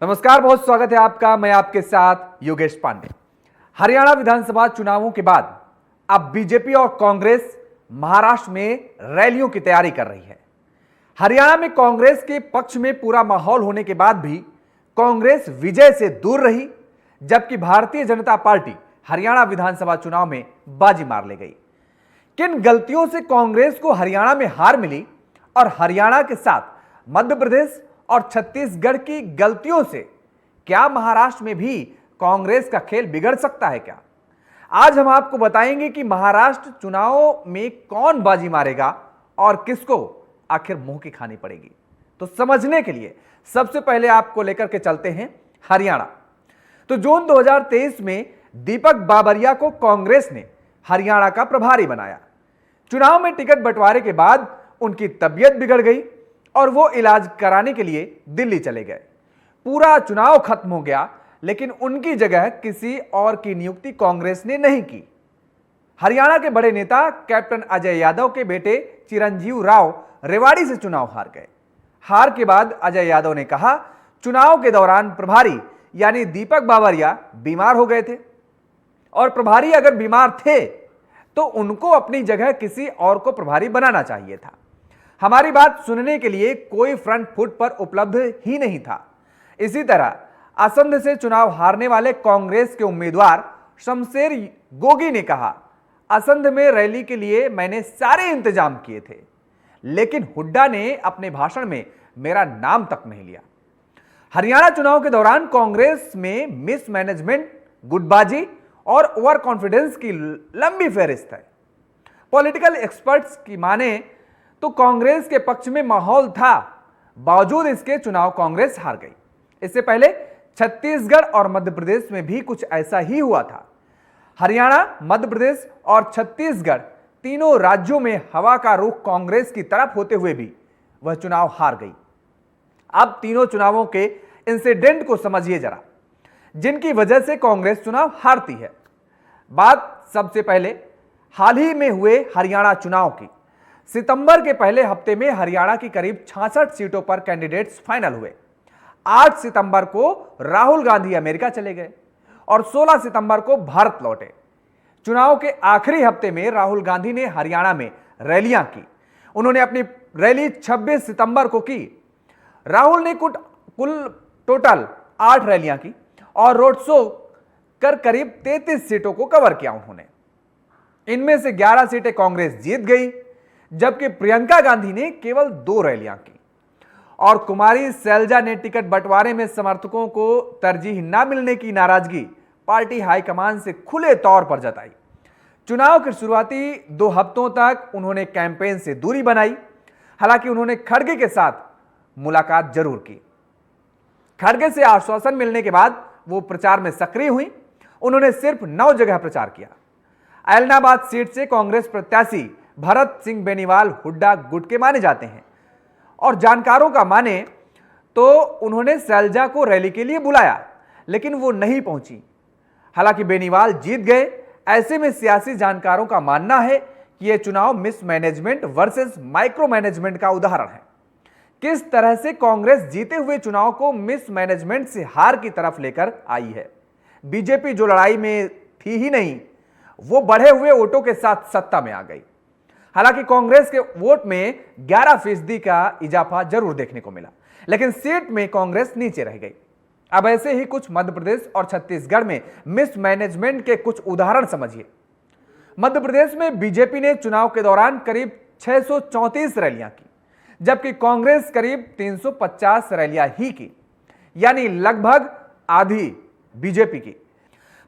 नमस्कार, बहुत स्वागत है आपका। मैं आपके साथ योगेश पांडे। हरियाणा विधानसभा चुनावों के बाद अब बीजेपी और कांग्रेस महाराष्ट्र में रैलियों की तैयारी कर रही है। हरियाणा में कांग्रेस के पक्ष में पूरा माहौल होने के बाद भी कांग्रेस विजय से दूर रही, जबकि भारतीय जनता पार्टी हरियाणा विधानसभा चुनाव में बाजी मार ले गई। किन गलतियों से कांग्रेस को हरियाणा में हार मिली और हरियाणा के साथ मध्य प्रदेश और छत्तीसगढ़ की गलतियों से क्या महाराष्ट्र में भी कांग्रेस का खेल बिगड़ सकता है क्या? आज हम आपको बताएंगे कि महाराष्ट्र चुनाव में कौन बाजी मारेगा और किसको आखिर मुंह की खानी पड़ेगी। तो समझने के लिए सबसे पहले आपको लेकर के चलते हैं हरियाणा। तो जून 2023 में दीपक बाबरिया को कांग्रेस ने हरियाणा का प्रभारी बनाया। चुनाव में टिकट बंटवारे के बाद उनकी तबीयत बिगड़ गई और वो इलाज कराने के लिए दिल्ली चले गए। पूरा चुनाव खत्म हो गया, लेकिन उनकी जगह किसी और की नियुक्ति कांग्रेस ने नहीं की। हरियाणा के बड़े नेता कैप्टन अजय यादव के बेटे चिरंजीव राव रेवाड़ी से चुनाव हार गए। हार के बाद अजय यादव ने कहा, चुनाव के दौरान प्रभारी यानी दीपक बाबरिया बीमार हो गए थे और प्रभारी अगर बीमार थे तो उनको अपनी जगह किसी और को प्रभारी बनाना चाहिए था। हमारी बात सुनने के लिए कोई फ्रंट फुट पर उपलब्ध ही नहीं था। इसी तरह असंध से चुनाव हारने वाले कांग्रेस के उम्मीदवार शमशेर गोगी ने कहा, असंध में रैली के लिए मैंने सारे इंतजाम किए थे, लेकिन हुड्डा ने अपने भाषण में मेरा नाम तक नहीं लिया। हरियाणा चुनाव के दौरान कांग्रेस में मिसमैनेजमेंट, गुटबाजी और ओवर कॉन्फिडेंस की लंबी फहरिस्त है। पॉलिटिकल एक्सपर्ट्स की माने तो कांग्रेस के पक्ष में माहौल था, बावजूद इसके चुनाव कांग्रेस हार गई। इससे पहले छत्तीसगढ़ और मध्य प्रदेश में भी कुछ ऐसा ही हुआ था। हरियाणा, मध्य प्रदेश और छत्तीसगढ़ तीनों राज्यों में हवा का रुख कांग्रेस की तरफ होते हुए भी वह चुनाव हार गई। अब तीनों चुनावों के इंसिडेंट को समझिए जरा, जिनकी वजह से कांग्रेस चुनाव हारती है। बात सबसे पहले हाल ही में हुए हरियाणा चुनाव की। सितंबर के पहले हफ्ते में हरियाणा की करीब 66 सीटों पर कैंडिडेट्स फाइनल हुए। 8 सितंबर को राहुल गांधी अमेरिका चले गए और 16 सितंबर को भारत लौटे। चुनाव के आखिरी हफ्ते में राहुल गांधी ने हरियाणा में रैलियां की। उन्होंने अपनी रैली 26 सितंबर को की। राहुल ने कुल टोटल 8 रैलियां की और रोड शो कर करीब 33 सीटों को कवर किया उन्होंने। इनमें से 11 सीटें कांग्रेस जीत गई, जबकि प्रियंका गांधी ने केवल 2 रैलियां की और कुमारी सैलजा ने टिकट बंटवारे में समर्थकों को तरजीह न मिलने की नाराजगी पार्टी हाईकमान से खुले तौर पर जताई। चुनाव के शुरुआती 2 हफ्तों तक उन्होंने कैंपेन से दूरी बनाई। हालांकि उन्होंने खड़गे के साथ मुलाकात जरूर की। खड़गे से आश्वासन मिलने के बाद वो प्रचार में सक्रिय हुई। उन्होंने सिर्फ 9 जगह प्रचार किया। ऐलनाबाद सीट से कांग्रेस प्रत्याशी भरत सिंह बेनीवाल हुड्डा गुट के माने जाते हैं और जानकारों का माने तो उन्होंने सैलजा को रैली के लिए बुलाया, लेकिन वो नहीं पहुंची। हालांकि बेनीवाल जीत गए। ऐसे में सियासी जानकारों का मानना है कि यह चुनाव मिसमैनेजमेंट वर्सेस माइक्रो मैनेजमेंट का उदाहरण है। किस तरह से कांग्रेस जीते हुए चुनाव को मिसमैनेजमेंट से हार की तरफ लेकर आई है। बीजेपी जो लड़ाई में थी ही नहीं, वो बढ़े हुए वोटों के साथ सत्ता में आ गई। हालांकि कांग्रेस के वोट में 11% का इजाफा जरूर देखने को मिला, लेकिन सीट में कांग्रेस नीचे रह गई। अब ऐसे ही कुछ मध्य प्रदेश और छत्तीसगढ़ में मिसमैनेजमेंट के कुछ उदाहरण समझिए। मध्य प्रदेश में बीजेपी ने चुनाव के दौरान करीब 634 रैलियां की, जबकि कांग्रेस करीब 350 रैलियां ही की, यानी लगभग आधी बीजेपी की।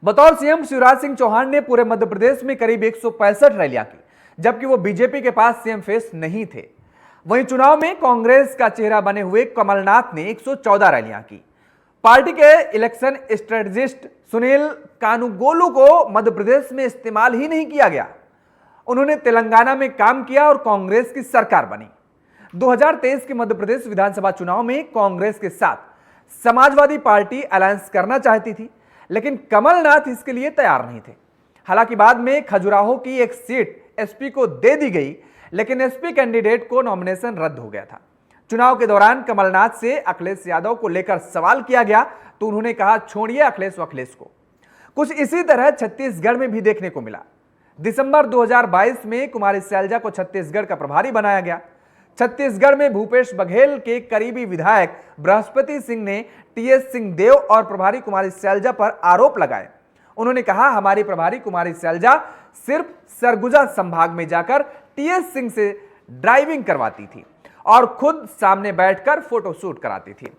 बतौर सीएम शिवराज सिंह चौहान ने पूरे मध्य प्रदेश में करीब 165 रैलियां की, जबकि वो बीजेपी के पास सीएम फेस नहीं थे। वहीं चुनाव में कांग्रेस का चेहरा बने हुए कमलनाथ ने 114 रैलियां की। पार्टी के इलेक्शन स्ट्रेटजिस्ट सुनील कानुगोलू को मध्य प्रदेश में इस्तेमाल ही नहीं किया गया। उन्होंने तेलंगाना में काम किया और कांग्रेस की सरकार बनी। 2023 के मध्य प्रदेश विधानसभा चुनाव में कांग्रेस के साथ समाजवादी पार्टी अलायंस करना चाहती थी, लेकिन कमलनाथ इसके लिए तैयार नहीं थे। हालांकि बाद में खजुराहो की एक सीट एसपी को दे दी गई, लेकिन एसपी कैंडिडेट को नॉमिनेशन रद्द हो गया था। चुनाव के दौरान कमलनाथ से अखिलेश यादव को लेकर सवाल किया गया तो उन्होंने कहा छोड़िए अखिलेश को। कुछ इसी तरह छत्तीसगढ़ में भी देखने को मिला। दिसंबर 2022 में कुमारी सैलजा को छत्तीसगढ़ का प्रभारी बनाया गया। छत्तीसगढ़ में भूपेश बघेल के करीबी विधायक बृहस्पति सिंह ने टीएस सिंहदेव और प्रभारी कुमारी सैलजा पर आरोप लगाए। उन्होंने कहा हमारी प्रभारी कुमारी सैलजा सिर्फ सरगुजा संभाग में जाकर टीएस सिंह से ड्राइविंग करवाती थी और खुद सामने बैठकर फोटो शूट कराती थी।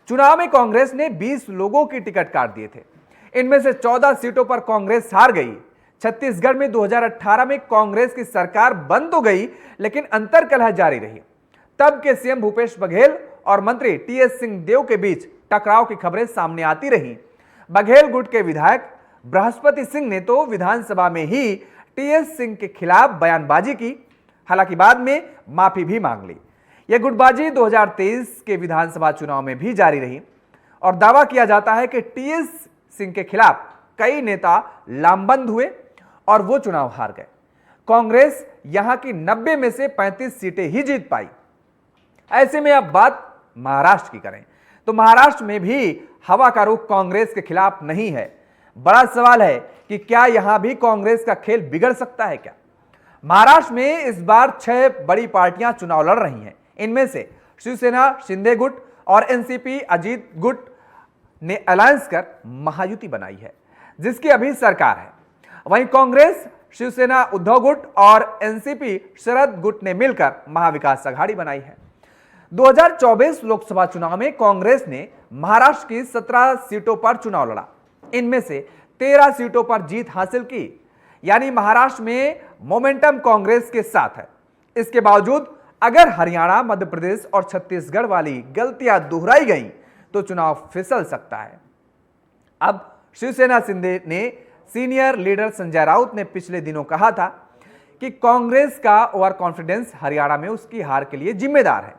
चुनाव में कांग्रेस ने 20 लोगों की टिकट काट दिए थे। इनमें से 14 सीटों पर कांग्रेस हार गई। छत्तीसगढ़ में 2018 में कांग्रेस की सरकार बंद तो गई, लेकिन अंतर्कलह जारी रही। तब के सीएम भूपेश बघेल और मंत्री टीएस सिंहदेव के बीच टकराव की खबरें सामने आती रहीं। बघेल गुट के विधायक बृहस्पति सिंह ने तो विधानसभा में ही टीएस सिंह के खिलाफ बयानबाजी की, हालांकि बाद में माफी भी मांग ली। यह गुटबाजी 2023 के विधानसभा चुनाव में भी जारी रही और दावा किया जाता है कि टीएस सिंह के खिलाफ कई नेता लामबंद हुए और वो चुनाव हार गए। कांग्रेस यहां की 90 में से 35 सीटें ही जीत पाई। ऐसे में अब बात महाराष्ट्र की करें तो महाराष्ट्र में भी हवा का रुख कांग्रेस के खिलाफ नहीं है। बड़ा सवाल है कि क्या यहां भी कांग्रेस का खेल बिगड़ सकता है क्या? महाराष्ट्र में इस बार 6 बड़ी पार्टियां चुनाव लड़ रही हैं। इनमें से शिवसेना शिंदे गुट और एनसीपी अजीत गुट ने अलायंस कर महायुति बनाई है, जिसकी अभी सरकार है। वहीं कांग्रेस शिवसेना उद्धव गुट और एनसीपी शरद गुट ने मिलकर महाविकास अघाड़ी बनाई है। 2024 लोकसभा चुनाव में कांग्रेस ने महाराष्ट्र की 17 सीटों पर चुनाव लड़ा। इनमें से 13 सीटों पर जीत हासिल की, यानी महाराष्ट्र में मोमेंटम कांग्रेस के साथ है। इसके बावजूद अगर हरियाणा, मध्य प्रदेश और छत्तीसगढ़ वाली गलतियां दोहराई गई तो चुनाव फिसल सकता है। अब शिवसेना शिंदे ने सीनियर लीडर संजय राउत ने पिछले दिनों कहा था कि कांग्रेस का ओवर कॉन्फिडेंस हरियाणा में उसकी हार के लिए जिम्मेदार है।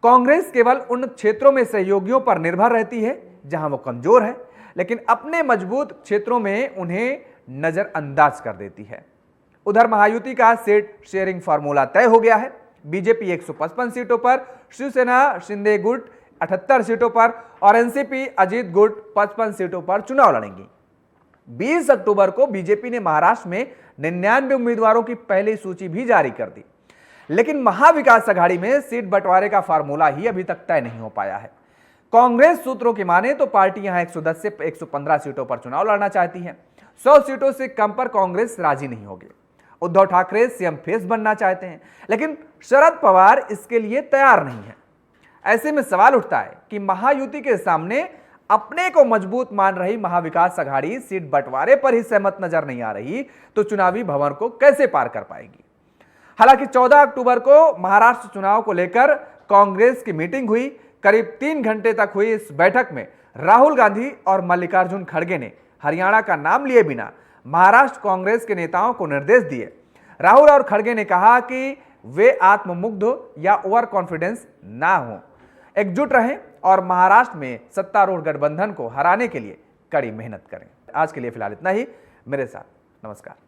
कांग्रेस केवल उन क्षेत्रों में सहयोगियों पर निर्भर रहती है जहां वो कमजोर है, लेकिन अपने मजबूत क्षेत्रों में उन्हें नजरअंदाज कर देती है। उधर महायुति का सीट शेयरिंग फार्मूला तय हो गया है। बीजेपी 155 सीटों पर, शिवसेना शिंदे गुट 78 सीटों पर और एनसीपी अजीत गुट 55 सीटों पर चुनाव लड़ेंगी। 20 अक्टूबर को बीजेपी ने महाराष्ट्र में 99 उम्मीदवारों की पहली सूची भी जारी कर दी, लेकिन महाविकास अघाड़ी में सीट बंटवारे का फार्मूला ही अभी तक तय नहीं हो पाया है। कांग्रेस सूत्रों की माने तो पार्टी यहां 110 से 115 सीटों पर चुनाव लड़ना चाहती है। 100 सीटों से कम पर कांग्रेस राजी नहीं होगी। उद्धव ठाकरे सीएम फेस बनना चाहते हैं, लेकिन शरद पवार इसके लिए तैयार नहीं है। ऐसे में सवाल उठता है कि महायुति के सामने अपने को मजबूत मान रही महाविकास अघाड़ी सीट बंटवारे पर ही सहमत नजर नहीं आ रही तो चुनावी भंवर को कैसे पार कर पाएगी? हालांकि 14 अक्टूबर को महाराष्ट्र चुनाव को लेकर कांग्रेस की मीटिंग हुई। करीब 3 घंटे तक हुई इस बैठक में राहुल गांधी और मल्लिकार्जुन खड़गे ने हरियाणा का नाम लिए बिना महाराष्ट्र कांग्रेस के नेताओं को निर्देश दिए। राहुल और खड़गे ने कहा कि वे आत्ममुग्ध या ओवर कॉन्फिडेंस ना हो, एकजुट रहें और महाराष्ट्र में सत्तारूढ़ गठबंधन को हराने के लिए कड़ी मेहनत करें। आज के लिए फिलहाल इतना ही। मेरे साथ नमस्कार।